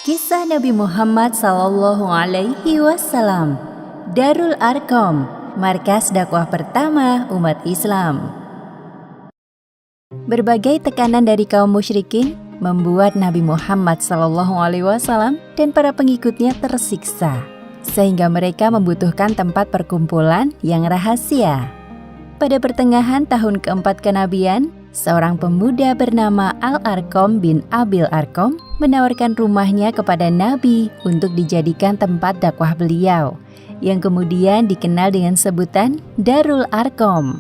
Kisah Nabi Muhammad Sallallahu Alaihi Wasallam, Darul Arqam, markas dakwah pertama umat Islam. Berbagai tekanan dari kaum musyrikin membuat Nabi Muhammad Sallallahu Alaihi Wasallam dan para pengikutnya tersiksa, sehingga mereka membutuhkan tempat perkumpulan yang rahasia. Pada pertengahan tahun keempat kenabian, seorang pemuda bernama Al-Arqam bin Abil Arqam menawarkan rumahnya kepada Nabi untuk dijadikan tempat dakwah beliau, yang kemudian dikenal dengan sebutan Darul Arqam.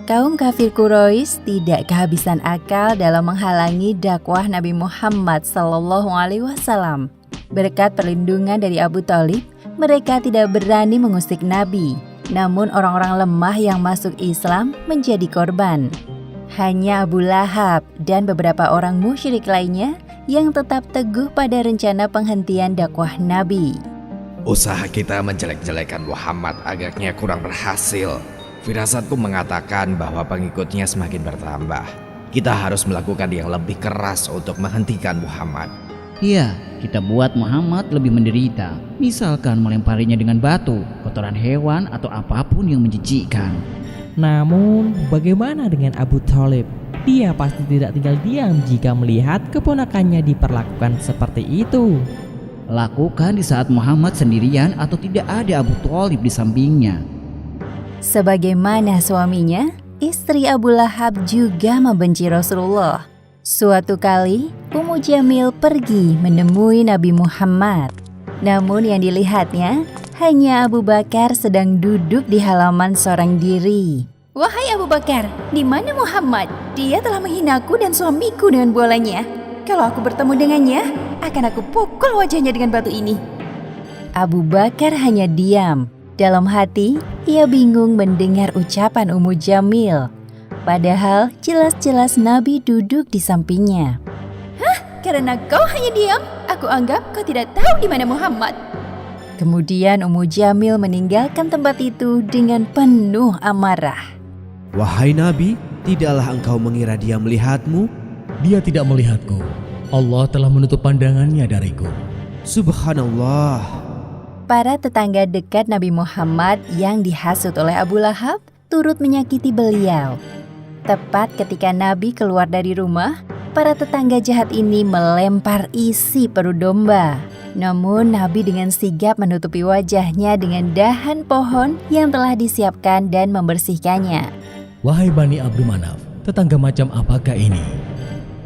Kaum kafir Quraisy tidak kehabisan akal dalam menghalangi dakwah Nabi Muhammad SAW. Berkat perlindungan dari Abu Thalib, mereka tidak berani mengusik Nabi. Namun orang-orang lemah yang masuk Islam menjadi korban. Hanya Abu Lahab dan beberapa orang musyrik lainnya yang tetap teguh pada rencana penghentian dakwah Nabi. Usaha kita menjelek-jelekan Muhammad agaknya kurang berhasil. Firasatku mengatakan bahwa pengikutnya semakin bertambah. Kita harus melakukan yang lebih keras untuk menghentikan Muhammad. Iya, kita buat Muhammad lebih menderita. Misalkan melemparinya dengan batu, kotoran hewan, atau apapun yang menjijikkan. Namun, bagaimana dengan Abu Thalib? Dia pasti tidak tinggal diam jika melihat keponakannya diperlakukan seperti itu. Lakukan di saat Muhammad sendirian atau tidak ada Abu Thalib di sampingnya. Sebagaimana suaminya, istri Abu Lahab juga membenci Rasulullah. Suatu kali, Ummu Jamil pergi menemui Nabi Muhammad. Namun yang dilihatnya hanya Abu Bakar sedang duduk di halaman sorang diri. "Wahai Abu Bakar, di mana Muhammad? Dia telah menghinaku dan suamiku dengan bolanya. Kalau aku bertemu dengannya, akan aku pukul wajahnya dengan batu ini." Abu Bakar hanya diam. Dalam hati, ia bingung mendengar ucapan Ummu Jamil. Padahal jelas-jelas Nabi duduk di sampingnya. "Hah? Karena kau hanya diam, aku anggap kau tidak tahu di mana Muhammad." Kemudian Ummu Jamil meninggalkan tempat itu dengan penuh amarah. Wahai Nabi, tidaklah engkau mengira dia melihatmu? Dia tidak melihatku. Allah telah menutup pandangannya dariku. Subhanallah. Para tetangga dekat Nabi Muhammad yang dihasut oleh Abu Lahab turut menyakiti beliau. Tepat ketika Nabi keluar dari rumah, para tetangga jahat ini melempar isi perut domba. Namun Nabi dengan sigap menutupi wajahnya dengan dahan pohon yang telah disiapkan dan membersihkannya. Wahai Bani Abdul Manaf, tetangga macam apakah ini?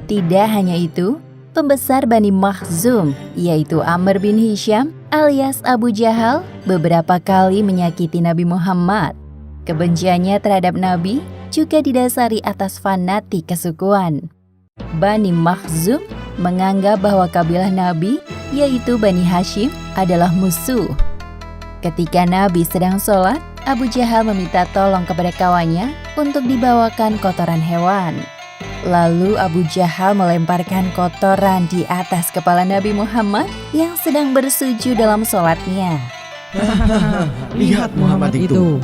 Tidak hanya itu, pembesar Bani Makhzum, yaitu Amr bin Hisham alias Abu Jahal, beberapa kali menyakiti Nabi Muhammad. Kebenciannya terhadap Nabi juga didasari atas fanatik kesukuan. Bani Makhzum menganggap bahwa kabilah Nabi, yaitu Bani Hashim, adalah musuh. Ketika Nabi sedang sholat, Abu Jahal meminta tolong kepada kawannya untuk dibawakan kotoran hewan. Lalu Abu Jahal melemparkan kotoran di atas kepala Nabi Muhammad yang sedang bersujud dalam sholatnya. Lihat Muhammad itu.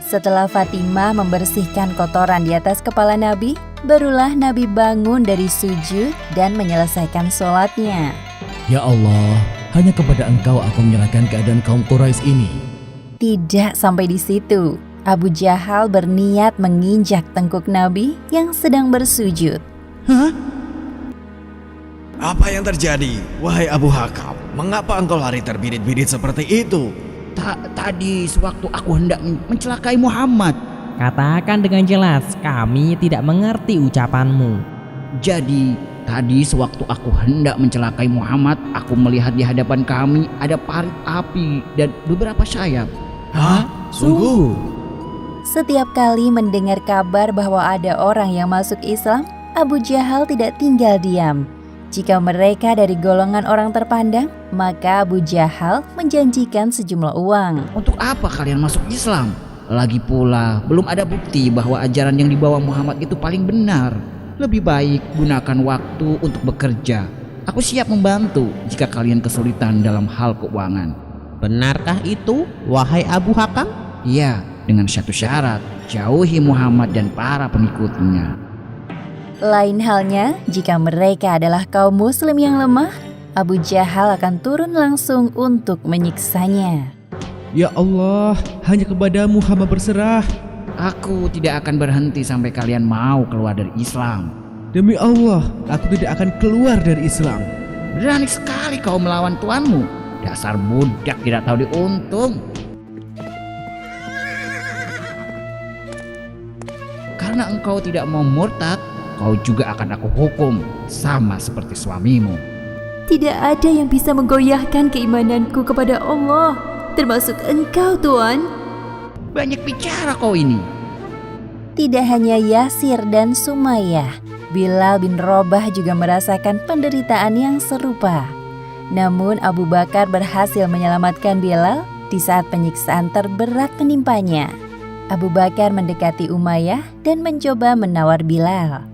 Setelah Fatimah membersihkan kotoran di atas kepala Nabi, barulah Nabi bangun dari sujud dan menyelesaikan sholatnya. Ya Allah, hanya kepada Engkau aku menyerahkan keadaan kaum Quraisy ini. Tidak sampai di situ, Abu Jahal berniat menginjak tengkuk Nabi yang sedang bersujud. Hah? Apa yang terjadi? Wahai Abu Hakam, mengapa engkau lari terbirit-birit seperti itu? Tadi sewaktu aku hendak mencelakai Muhammad. Katakan dengan jelas, kami tidak mengerti ucapanmu. Jadi, tadi sewaktu aku hendak mencelakai Muhammad, aku melihat di hadapan kami ada parit api dan beberapa sayap. Hah? Sungguh? Setiap kali mendengar kabar bahwa ada orang yang masuk Islam, Abu Jahal tidak tinggal diam. Jika mereka dari golongan orang terpandang, maka Abu Jahal menjanjikan sejumlah uang. Untuk apa kalian masuk Islam? Lagi pula, belum ada bukti bahwa ajaran yang dibawa Muhammad itu paling benar. Lebih baik gunakan waktu untuk bekerja. Aku siap membantu jika kalian kesulitan dalam hal keuangan. Benarkah itu, wahai Abu Hakam? Iya, dengan satu syarat, jauhi Muhammad dan para pengikutnya. Lain halnya jika mereka adalah kaum muslim yang lemah, Abu Jahal akan turun langsung untuk menyiksanya. Ya Allah, hanya kepadamu hamba berserah. Aku tidak akan berhenti sampai kalian mau keluar dari Islam. Demi Allah, aku tidak akan keluar dari Islam. Berani sekali kau melawan tuanmu. Dasar budak tidak tahu diuntung. Karena engkau tidak mau murtad, kau juga akan aku hukum, sama seperti suamimu. Tidak ada yang bisa menggoyahkan keimananku kepada Allah, termasuk engkau, Tuan. Banyak bicara kau ini. Tidak hanya Yasir dan Sumayyah, Bilal bin Rabah juga merasakan penderitaan yang serupa. Namun Abu Bakar berhasil menyelamatkan Bilal di saat penyiksaan terberat menimpanya. Abu Bakar mendekati Umayyah dan mencoba menawar Bilal.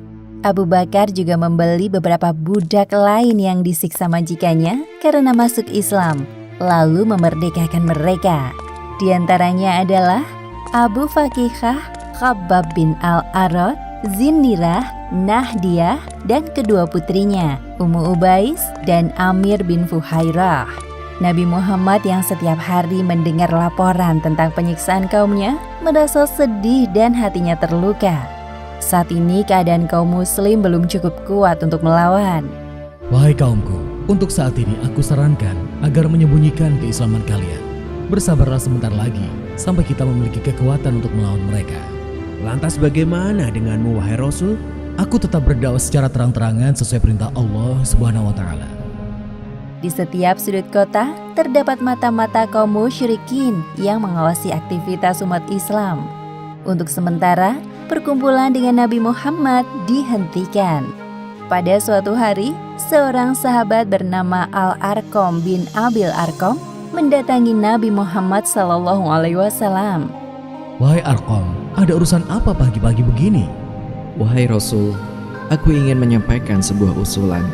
Abu Bakar juga membeli beberapa budak lain yang disiksa majikannya karena masuk Islam, lalu memerdekakan mereka. Di antaranya adalah Abu Fakihah, Khabbab bin Al-Arad, Zinnirah, Nahdiyah, dan kedua putrinya, Ummu Ubais dan Amir bin Fuhairah. Nabi Muhammad yang setiap hari mendengar laporan tentang penyiksaan kaumnya merasa sedih dan hatinya terluka. Saat ini keadaan kaum muslim belum cukup kuat untuk melawan. Wahai kaumku, untuk saat ini aku sarankan agar menyembunyikan keislaman kalian. Bersabarlah sebentar lagi sampai kita memiliki kekuatan untuk melawan mereka. Lantas bagaimana denganmu, wahai Rasul? Aku tetap berdakwah secara terang-terangan sesuai perintah Allah Subhanahu wa Ta'ala. Di setiap sudut kota terdapat mata-mata kaum musyrikin yang mengawasi aktivitas umat Islam. Untuk sementara, perkumpulan dengan Nabi Muhammad dihentikan. Pada suatu hari, seorang sahabat bernama Al-Arqam bin Abil Arqam mendatangi Nabi Muhammad SAW. Wahai Arqam, ada urusan apa pagi-pagi begini? Wahai Rasul, aku ingin menyampaikan sebuah usulan.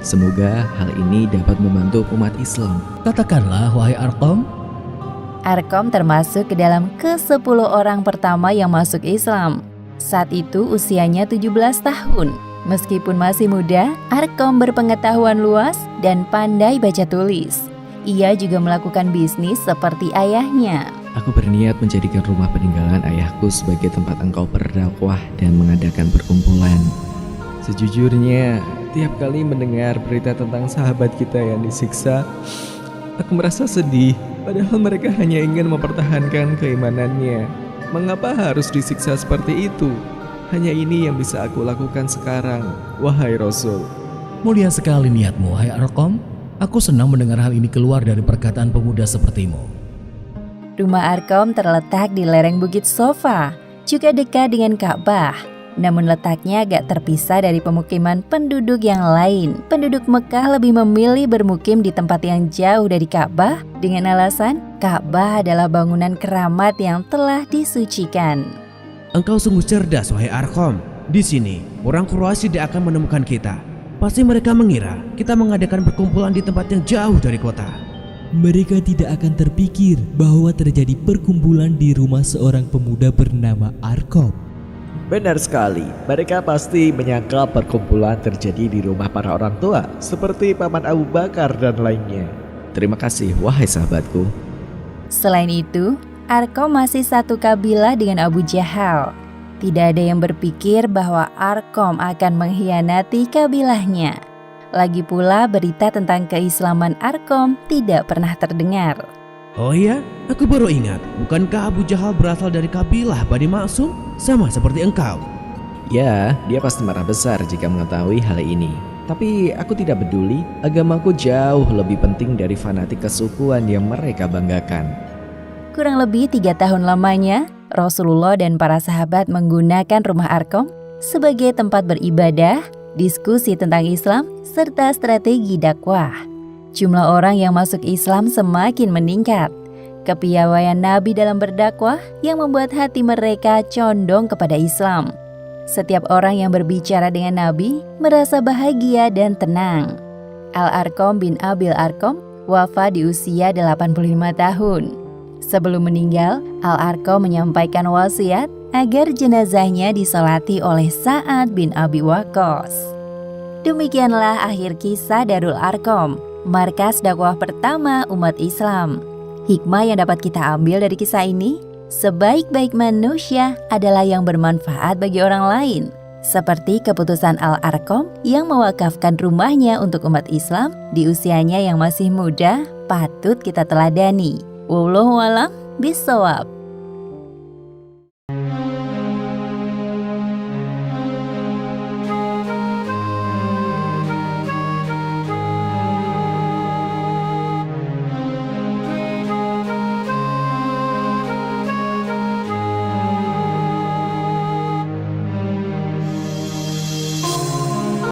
Semoga hal ini dapat membantu umat Islam. Katakanlah, wahai Arqam. Arqam termasuk ke dalam ke-10 orang pertama yang masuk Islam. Saat itu usianya 17 tahun. Meskipun masih muda, Arqam berpengetahuan luas dan pandai baca tulis. Ia juga melakukan bisnis seperti ayahnya. Aku berniat menjadikan rumah peninggalan ayahku sebagai tempat engkau berdakwah dan mengadakan perkumpulan. Sejujurnya, tiap kali mendengar berita tentang sahabat kita yang disiksa, aku merasa sedih. Padahal mereka hanya ingin mempertahankan keimanannya. Mengapa harus disiksa seperti itu? Hanya ini yang bisa aku lakukan sekarang, wahai Rasul. Mulia sekali niatmu, wahai Arqam. Aku senang mendengar hal ini keluar dari perkataan pemuda sepertimu. Rumah Arqam terletak di lereng Bukit Sofa, juga dekat dengan Ka'bah. Namun letaknya agak terpisah dari pemukiman penduduk yang lain. Penduduk Mekah lebih memilih bermukim di tempat yang jauh dari Ka'bah dengan alasan Ka'bah adalah bangunan keramat yang telah disucikan. Engkau sungguh cerdas, wahai Arqam. Di sini, orang Quraisy tidak akan menemukan kita. Pasti mereka mengira kita mengadakan perkumpulan di tempat yang jauh dari kota. Mereka tidak akan terpikir bahwa terjadi perkumpulan di rumah seorang pemuda bernama Arqam. Benar sekali, mereka pasti menyangka perkumpulan terjadi di rumah para orang tua, seperti Paman Abu Bakar dan lainnya. Terima kasih, wahai sahabatku. Selain itu, Arqam masih satu kabilah dengan Abu Jahal. Tidak ada yang berpikir bahwa Arqam akan mengkhianati kabilahnya. Lagi pula berita tentang keislaman Arqam tidak pernah terdengar. Oh iya, aku baru ingat. Bukankah Abu Jahal berasal dari kabilah Bani Maksum? Sama seperti engkau. Ya, dia pasti marah besar jika mengetahui hal ini. Tapi aku tidak peduli, agamaku jauh lebih penting dari fanatik kesukuan yang mereka banggakan. Kurang lebih 3 tahun lamanya, Rasulullah dan para sahabat menggunakan rumah Arqam sebagai tempat beribadah, diskusi tentang Islam, serta strategi dakwah. Jumlah orang yang masuk Islam semakin meningkat. Kepiawaian Nabi dalam berdakwah yang membuat hati mereka condong kepada Islam. Setiap orang yang berbicara dengan Nabi merasa bahagia dan tenang. Al-Arqam bin Abil Arqam wafat di usia 85 tahun. Sebelum meninggal, Al-Arqam menyampaikan wasiat agar jenazahnya disolati oleh Sa'ad bin Abi Waqqas. Demikianlah akhir kisah Darul Arqam, markas dakwah pertama umat Islam. Hikmah yang dapat kita ambil dari kisah ini, sebaik-baik manusia adalah yang bermanfaat bagi orang lain. Seperti keputusan Al-Arqam yang mewakafkan rumahnya untuk umat Islam di usianya yang masih muda, patut kita teladani. Wallahu a'lam bishawab.